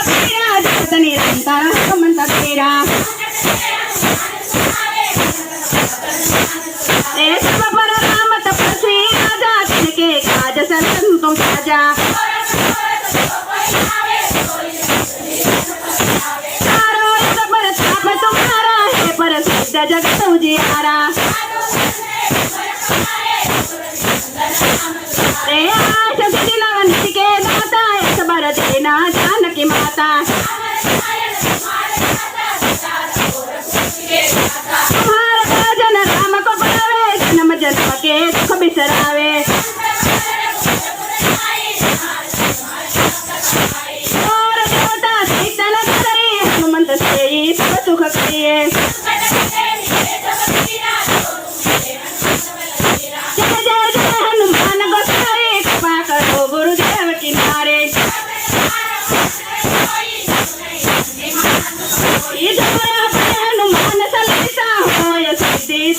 कबीरा जगत निरंतर कमंत तेरा सब पर राम तपस्वी राजा तिनके काज संतों साजा चारों पर ताप तुम्हारा है पर सिद्ध जगत उजियारा आश सिद्धिलावन के दाता सबर देना जानकी माता तुम्हारा भजन राम को पावे जन्म जन्म के दुख बिसरावे और देवता कीर्तन करे हनुमंत से ही सब सुख करिए जय जय जय हनुमान गोसाई कृपा करो गुरुदेव किनारे हनुमान सलेसा हो सिद्धि